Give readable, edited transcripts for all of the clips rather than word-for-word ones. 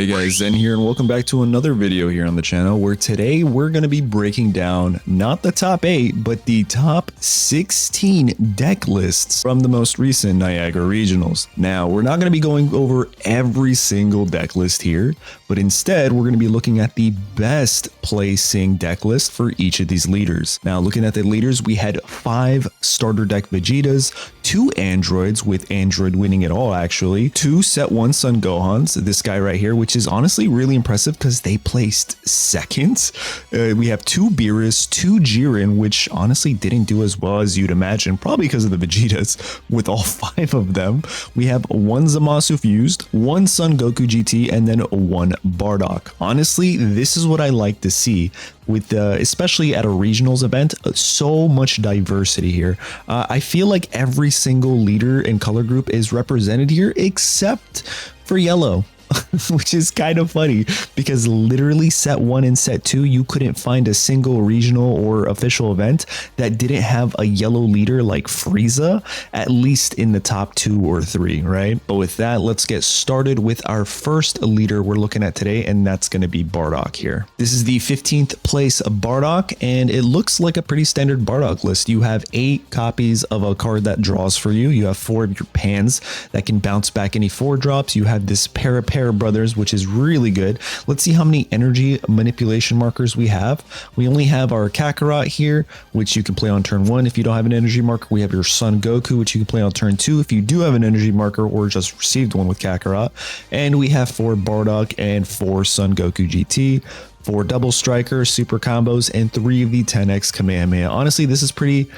Hey guys, Zen here and welcome back to another video here on the channel where today we're going to be breaking down not the top 8 but the top 16 deck lists from the most recent Niagara Regionals. Now we're not going to be going over every single deck list here, but instead we're going to be looking at the best placing deck list for each of these leaders. Now looking at the leaders, we had 5 starter deck Vegetas, 2 androids with android winning it all actually, 2 set 1 Son Gohans, this guy right here, which is honestly really impressive because they placed second. We have 2 Beerus, 2 Jiren, which honestly didn't do as well as you'd imagine, probably because of the Vegetas with all 5 of them. We have 1 Zamasu fused, 1 Son Goku GT, and then 1 Bardock. Honestly, this is what I like to see with especially at a regionals event, so much diversity here. I feel like every single leader and color group is represented here except for yellow. Which is kind of funny because literally set 1 and set 2 you couldn't find a single regional or official event that didn't have a yellow leader like Frieza, at least in the top 2 or 3, right? But with that, let's get started with our first leader we're looking at today, and that's going to be Bardock here. This is the 15th place Bardock, and it looks like a pretty standard Bardock list. You have 8 copies of a card that draws for you. You have 4 of your pans that can bounce back any 4 drops. You have this pair brothers, which is really good. Let's see how many energy manipulation markers we have. We only have our Kakarot here, which you can play on turn 1 if you don't have an energy marker. We have your Son Goku, which you can play on turn 2 if you do have an energy marker or just received one with Kakarot. And we have 4 Bardock and 4 Son Goku GT, 4 double striker super combos, and 3 of the 10x Kamehameha. Honestly, this is pretty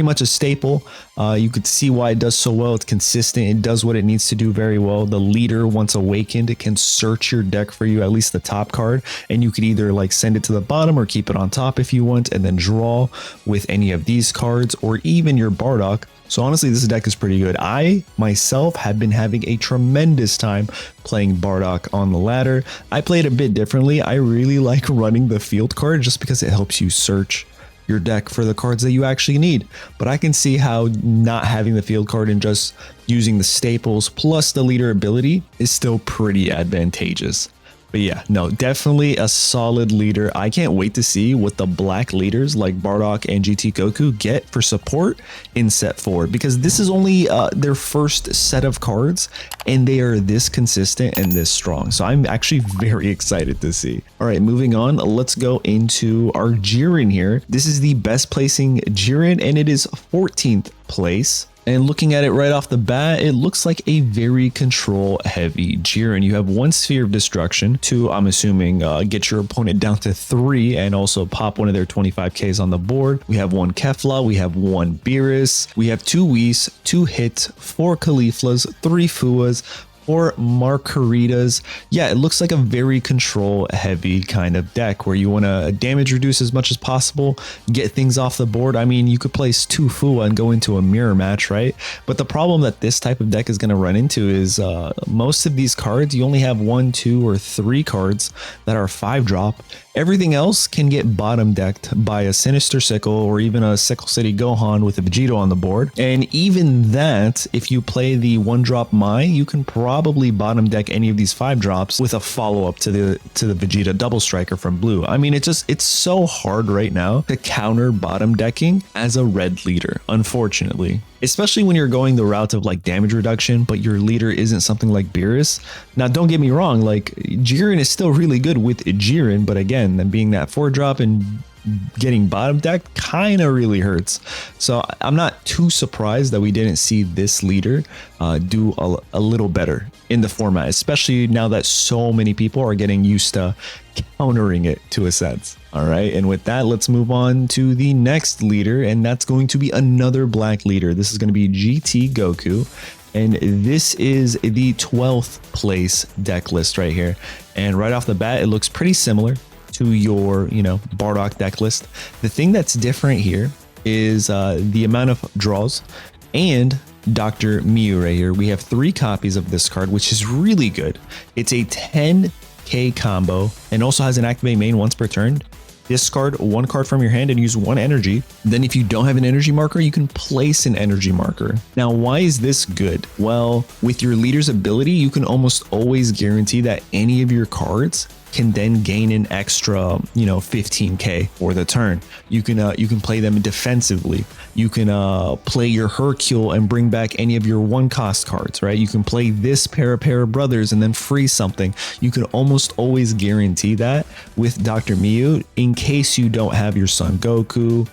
much a staple. You could see why it does so well. It's consistent. It does what it needs to do very well. The leader, once awakened, it can search your deck for you, at least the top card, and you could either like send it to the bottom or keep it on top if you want, and then draw with any of these cards or even your Bardock. So honestly, this deck is pretty good. I myself have been having a tremendous time playing Bardock on the ladder. I play it a bit differently. I really like running the field card just because it helps you search your deck for the cards that you actually need. But I can see how not having the field card and just using the staples plus the leader ability is still pretty advantageous. But yeah, no, definitely a solid leader. I can't wait to see what the black leaders like Bardock and GT Goku get for support in set 4, because this is only their first set of cards and they are this consistent and this strong. So I'm actually very excited to see. All right, moving on, let's go into our Jiren here. This is the best placing Jiren and it is 14th place. And looking at it right off the bat, it looks like a very control heavy Jiren. You have 1 Sphere of Destruction, 2, I'm assuming, get your opponent down to 3 and also pop one of their 25Ks on the board. We have 1 Kefla, we have 1 Beerus, we have 2 Whis, 2 Hits, 4 Cauliflas, 3 Fuas, 4 Margaritas. Yeah, it looks like a very control heavy kind of deck where you want to damage reduce as much as possible, get things off the board. I mean, you could place 2 Fua and go into a mirror match, right? But the problem that this type of deck is going to run into is most of these cards, you only have 1, 2, or 3 cards that are 5-drop. Everything else can get bottom decked by a Sinister Sickle or even a Sickle City Gohan with a Vegeta on the board. And even that, if you play the 1-drop Mai, you can probably bottom deck any of these 5-drops with a follow-up to the Vegeta double striker from blue. I mean, it's so hard right now to counter bottom decking as a red leader, unfortunately. Especially when you're going the route of like damage reduction, but your leader isn't something like Beerus. Now, don't get me wrong, like Jiren is still really good with Jiren, but again, then being that 4-drop and getting bottom decked kind of really hurts. So I'm not too surprised that we didn't see this leader do a little better in the format, especially now that so many people are getting used to countering it to a sense. All right, and with that, let's move on to the next leader, and that's going to be another black leader. This is going to be GT Goku, and this is the 12th place deck list right here. And right off the bat, it looks pretty similar to your, Bardock deck list. The thing that's different here is the amount of draws and Dr. Mew right here. We have 3 copies of this card, which is really good. It's a 10K combo and also has an activate main once per turn. discard one card from your hand and use one energy. Then if you don't have an energy marker, you can place an energy marker. Now, why is this good? Well, with your leader's ability, you can almost always guarantee that any of your cards can then gain an extra, 15k for the turn. You can play them defensively. You can play your Hercule and bring back any of your 1-cost cards, right? You can play this pair of brothers and then freeze something. You can almost always guarantee that with Dr. Miyu in case you don't have your Son Goku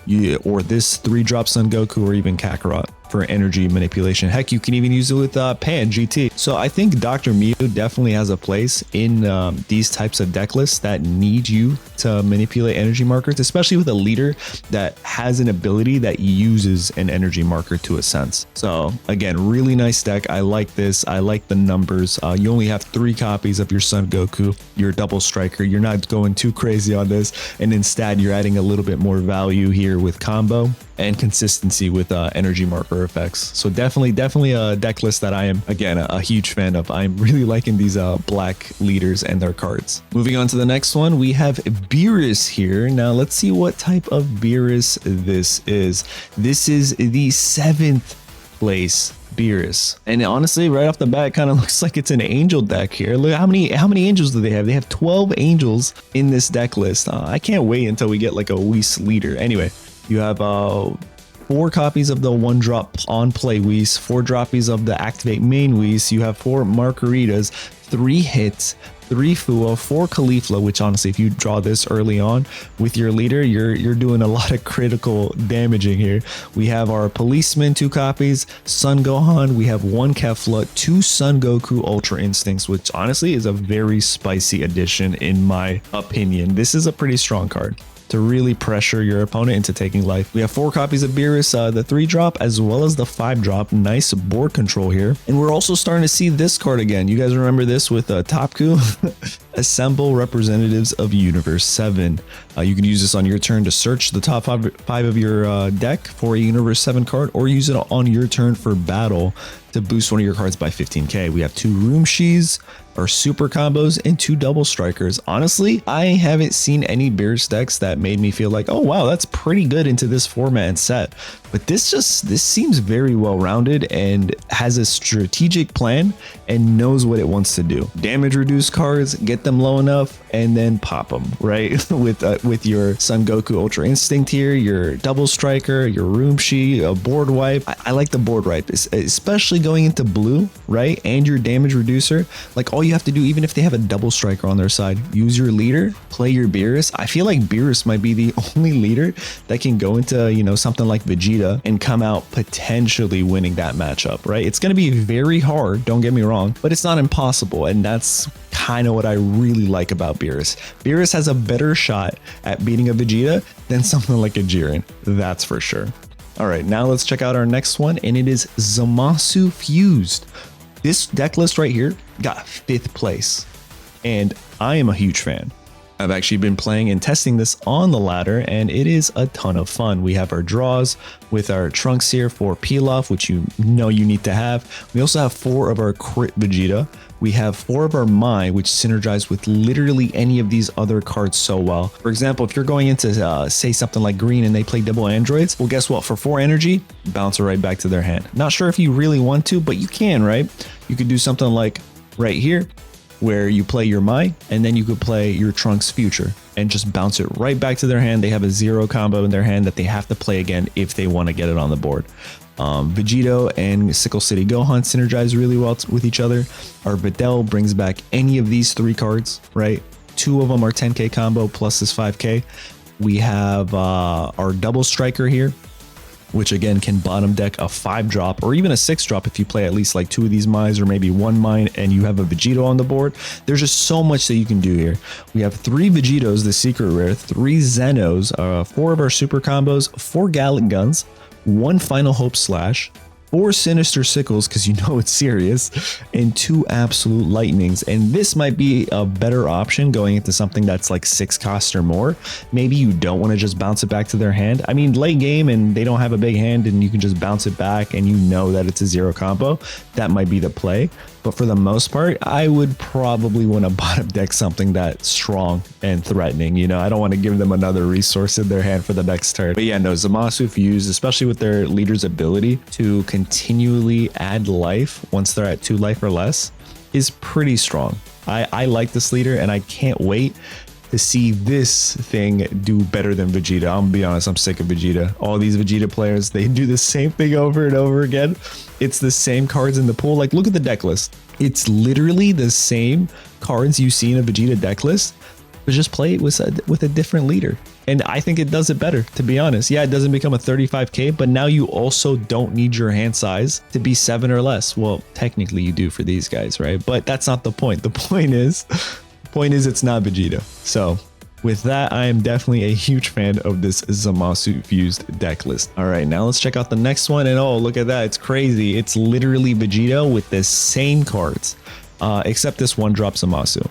or this 3-drop Son Goku or even Kakarot for energy manipulation. Heck, you can even use it with Pan GT. So I think Dr. Miyu definitely has a place in these types of deck lists that need you to manipulate energy markers, especially with a leader that has an ability that uses an energy marker to a sense. So again, really nice deck. I like this. I like the numbers. You only have 3 copies of your Son Goku, your double striker. You're not going too crazy on this. And instead, you're adding a little bit more value here with combo and consistency with energy marker effects. So definitely a deck list that I am, again, a huge fan of. I'm really liking these black leaders and their cards. Moving on to the next one, we have Beerus here. Now let's see what type of Beerus this is. This is the 7th place Beerus, and honestly, right off the bat, it kind of looks like it's an angel deck here. Look how many angels do they have? They have 12 angels in this deck list. I can't wait until we get like a Whis leader. Anyway, you have 4 copies of the 1-drop on play Whis, 4 droppies of the activate main Whis. You have 4 Margaritas, 3 hits, 3 Fua, 4 Caulifla, which honestly, if you draw this early on with your leader, you're doing a lot of critical damaging here. We have our Policeman, 2 copies, Son Gohan, we have 1 Kefla, 2 Son Goku Ultra Instincts, which honestly is a very spicy addition in my opinion. This is a pretty strong card to really pressure your opponent into taking life. We have 4 copies of Beerus, the 3-drop as well as the 5-drop. Nice board control here. And we're also starting to see this card again. You guys remember this with Topku? Assemble representatives of Universe 7. You can use this on your turn to search the top 5 of your deck for a Universe 7 card, or use it on your turn for battle to boost one of your cards by 15k. We have 2 Room Shees, our super combos, and 2 double strikers. Honestly, I haven't seen any Beerus decks that made me feel like, oh wow, that's pretty good into this format and set. But this seems very well rounded and has a strategic plan and knows what it wants to do. Damage reduce cards, get them low enough, and then pop them, right? with your Son Goku Ultra Instinct here, your double striker, your Room Shi, a board wipe. I like the board wipe, especially going into blue, right? And your damage reducer. Like, all you have to do, even if they have a double striker on their side, use your leader, play your Beerus. I feel like Beerus might be the only leader that can go into, something like Vegeta and come out potentially winning that matchup, right? It's going to be very hard, don't get me wrong, but it's not impossible. And that's kind of what I really like about Beerus. Beerus has a better shot at beating a Vegeta than something like a Jiren, that's for sure. All right, now let's check out our next one, and it is Zamasu Fused. This deck list right here got 5th place, and I am a huge fan. I've actually been playing and testing this on the ladder, and it is a ton of fun. We have our draws with our Trunks here for peel off, which you need to have. We also have 4 of our crit Vegeta. We have 4 of our Mai, which synergize with literally any of these other cards so well. For example, if you're going into say something like green and they play double androids, well, guess what? For 4 energy, bounce it right back to their hand. Not sure if you really want to, but you can, right? You could do something like right here, where you play your Mai, and then you could play your Trunks Future and just bounce it right back to their hand. They have a 0 combo in their hand that they have to play again if they want to get it on the board. Vegito and Sickle City Gohan synergize really well with each other. Our Videl brings back any of these 3 cards, right? 2 of them are 10k combo plus this 5k. We have our double striker here, which again can bottom deck a 5-drop or even a 6-drop if you play at least like 2 of these Mines or maybe 1 Mine and you have a Vegito on the board. There's just so much that you can do here. We have 3 Vegitos, the secret rare, 3 Zenos, 4 of our super combos, 4 Gallic Guns, 1 Final Hope Slash, 4 Sinister Sickles, because it's serious, and 2 Absolute Lightnings. And this might be a better option going into something that's like 6 cost or more. Maybe you don't want to just bounce it back to their hand. I mean, late game and they don't have a big hand and you can just bounce it back and that it's a 0 combo. That might be the play. But for the most part, I would probably want to bottom deck something that's strong and threatening. You know, I don't want to give them another resource in their hand for the next turn. But yeah, no, Zamasu fused, especially with their leader's ability to continually add life once they're at 2 life or less, is pretty strong. I like this leader, and I can't wait to see this thing do better than Vegeta. I'm gonna be honest, I'm sick of Vegeta. All these Vegeta players, they do the same thing over and over again. It's the same cards in the pool. Like, look at the deck list. It's literally the same cards you see in a Vegeta deck list, but just play it with a different leader. And I think it does it better, to be honest. Yeah, it doesn't become a 35k, but now you also don't need your hand size to be 7 or less. Well, technically you do for these guys, right? But that's not the point. The point is it's not Vegeta. So with that, I am definitely a huge fan of this Zamasu fused deck list. All right, now let's check out the next one. And oh, look at that. It's crazy. It's literally Vegeta with the same cards, except this one drop Zamasu.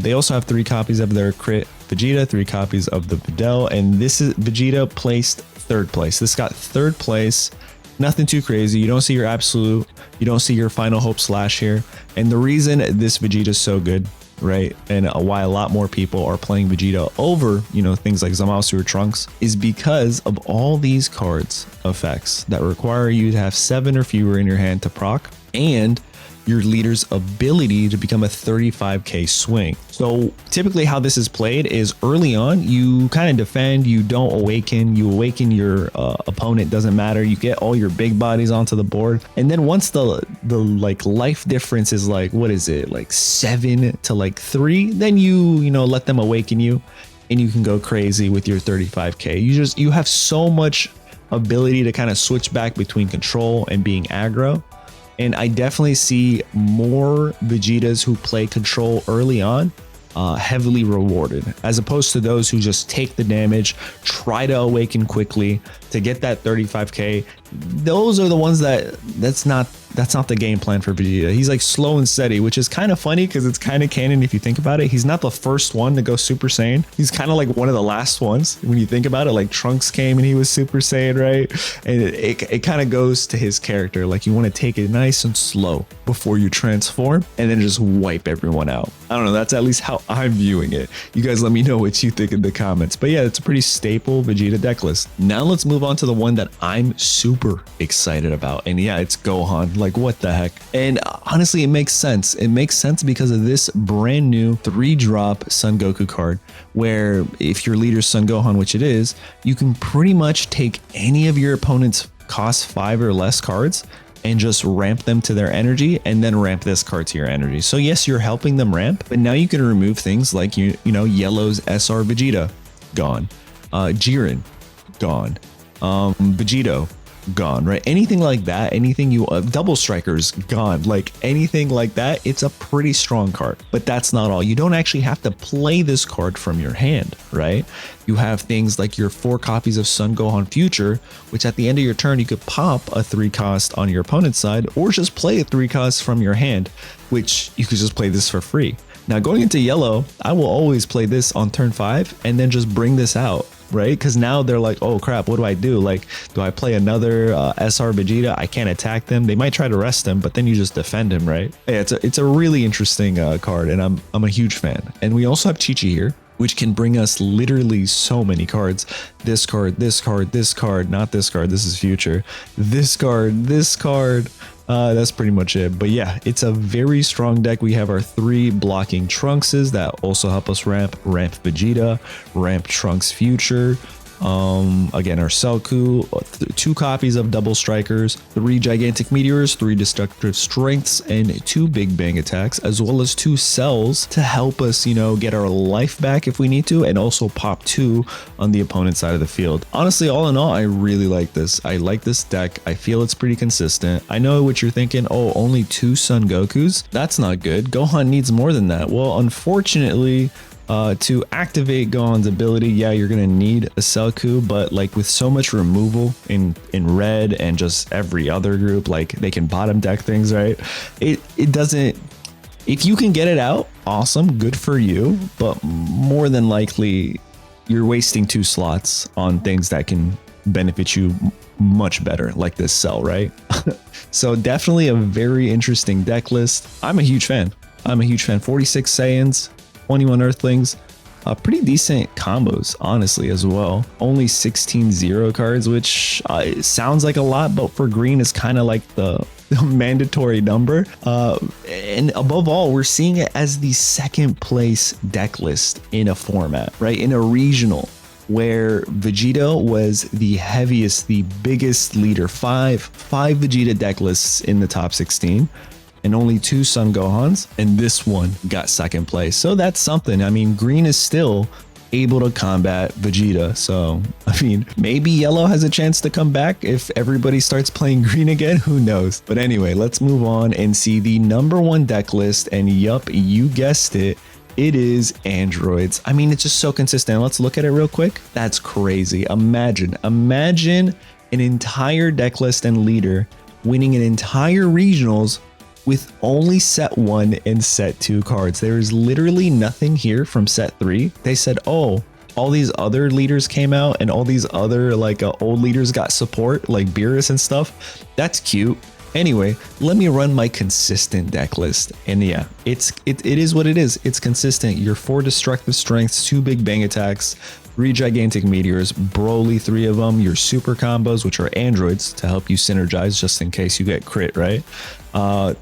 They also have 3 copies of their crit Vegeta, 3 copies of the Videl, and this is Vegeta placed 3rd place. This got 3rd place. Nothing too crazy. You don't see your absolute, you don't see your final hope slash here. And the reason this Vegeta is so good, right, and why a lot more people are playing Vegeta over, you know, things like Zamasu or Trunks, is because of all these cards effects that require you to have 7 or fewer in your hand to proc, and your leader's ability to become a 35k swing. So typically how this is played is early on, you kind of defend, you don't awaken, you awaken your opponent, doesn't matter, you get all your big bodies onto the board. And then once the like life difference is like, what is it, like 7 to like 3, then you know, let them awaken you and you can go crazy with your 35k. You have so much ability to kind of switch back between control and being aggro. And I definitely see more Vegetas who play control early on heavily rewarded, as opposed to those who just take the damage, try to awaken quickly to get that 35k. Those are the ones that's not the game plan for Vegeta. He's like slow and steady, which is kind of funny because it's kind of canon if you think about it. He's not the first one to go Super Saiyan. He's kind of like one of the last ones when you think about it. Like Trunks came and he was Super Saiyan, right? And it kind of goes to his character. Like you want to take it nice and slow before you transform and then just wipe everyone out. I don't know. That's at least how I'm viewing it. You guys let me know what you think in the comments. But yeah, it's a pretty staple Vegeta deck list. Now let's move on to the one that I'm super excited about. And yeah, it's Gohan. Like what the heck? And honestly, it makes sense. It makes sense because of this brand new 3-drop Son Goku card, where if your leader's Son Gohan, which it is, you can pretty much take any of your opponent's cost 5 or less cards and just ramp them to their energy and then ramp this card to your energy. So yes, you're helping them ramp, but now you can remove things like, you know, Yellow's SR Vegeta, gone. Jiren, gone. Vegito, gone, right? Anything like that, anything you double strikers, gone. Like anything like that, it's a pretty strong card. But that's not all. You don't actually have to play this card from your hand, right? You have things like your 4 copies of Son Gohan Future, which at the end of your turn you could pop a 3 cost on your opponent's side, or just play a 3 cost from your hand, which you could just play this for free. Now going into yellow, I will always play this on turn 5 and then just bring this out, right? Because now they're like, oh crap, what do I do? Like, do I play another SR Vegeta? I can't attack them. They might try to rest him, but then you just defend him, right? Yeah, it's a really interesting card, and I'm a huge fan. And we also have Chi-Chi here, which can bring us literally so many cards. This card, this card, this card, not this card, this is future. This card, this card. That's pretty much it. But yeah, it's a very strong deck. We have our 3 blocking Trunkses that also help us ramp Vegeta, ramp Trunks Future. Again, our Selku, 2 copies of double strikers, 3 gigantic meteors, 3 destructive strengths, and 2 big bang attacks, as well as 2 cells to help us, you know, get our life back if we need to, and also pop 2 on the opponent's side of the field. Honestly, all in all, I really like this. I like this deck. I feel it's pretty consistent. I know what you're thinking. Oh, only 2 Son Gokus? That's not good. Gohan needs more than that. Well, unfortunately, to activate Gohan's ability, yeah, you're gonna need a Selku, but like with so much removal in red and just every other group, like they can bottom deck things, right? It doesn't. If you can get it out, awesome, good for you. But more than likely, you're wasting 2 slots on things that can benefit you much better, like this cell, right? So definitely a very interesting deck list. I'm a huge fan. 46 Saiyans, 21 Earthlings, pretty decent combos, honestly, as well. Only 16 zero cards, which sounds like a lot, but for green is kind of like the mandatory number. And above all, we're seeing it as the second place deck list in a format, right? In a regional, where Vegeta was the heaviest, the biggest leader. Five Vegeta deck lists in the top 16. And only 2 Son Gohans, and this one got second place. So that's something. I mean, green is still able to combat Vegeta. So, I mean, maybe yellow has a chance to come back if everybody starts playing green again. Who knows? But anyway, let's move on and see the #1 deck list. And yup, you guessed it. It is androids. I mean, it's just so consistent. Let's look at it real quick. That's crazy. Imagine an entire deck list and leader winning an entire regionals with only set 1 and set 2 cards. There is literally nothing here from set 3. They said, oh, all these other leaders came out and all these other old leaders got support, like Beerus and stuff. That's cute. Anyway, let me run my consistent deck list. And yeah, it is what it is. It's consistent. Your 4 destructive strengths, 2 big bang attacks, 3 gigantic meteors, Broly 3 of them, your super combos, which are androids to help you synergize just in case you get crit, right?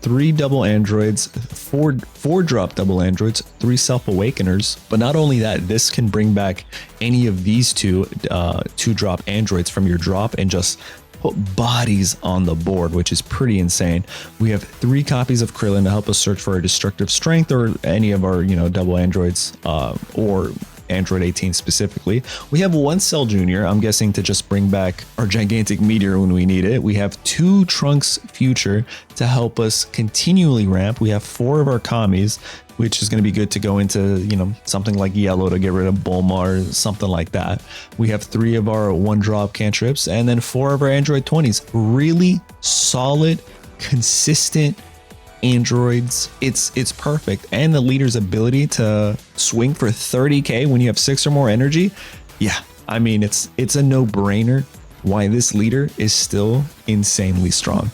3 double androids, 4 drop double androids, 3 self-awakeners. But not only that, this can bring back any of these 2 drop androids from your drop and just put bodies on the board, which is pretty insane. We have 3 copies of Krillin to help us search for a destructive strength or any of our, double androids, or Android 18 specifically. We have 1 Cell Jr., I'm guessing to just bring back our gigantic meteor when we need it. We have 2 Trunks Future to help us continually ramp. We have 4 of our Kamis, which is going to be good to go into, something like yellow to get rid of Bulma or something like that. We have 3 of our 1-drop cantrips and then 4 of our Android 20s. Really solid, consistent androids. It's perfect. And the leader's ability to swing for 30k when you have 6 or more energy. Yeah, I mean, it's a no-brainer why this leader is still insanely strong.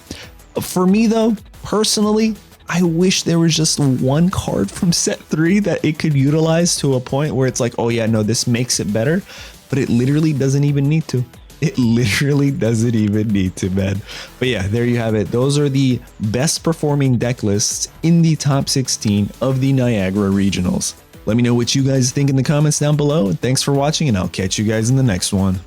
For me though, personally, I wish there was just 1 card from set 3 that it could utilize to a point where it's like, oh yeah, no, this makes it better, but it literally doesn't even need to. It literally doesn't even need to, man. But yeah, there you have it. Those are the best performing deck lists in the top 16 of the Niagara Regionals. Let me know what you guys think in the comments down below. And thanks for watching, and I'll catch you guys in the next one.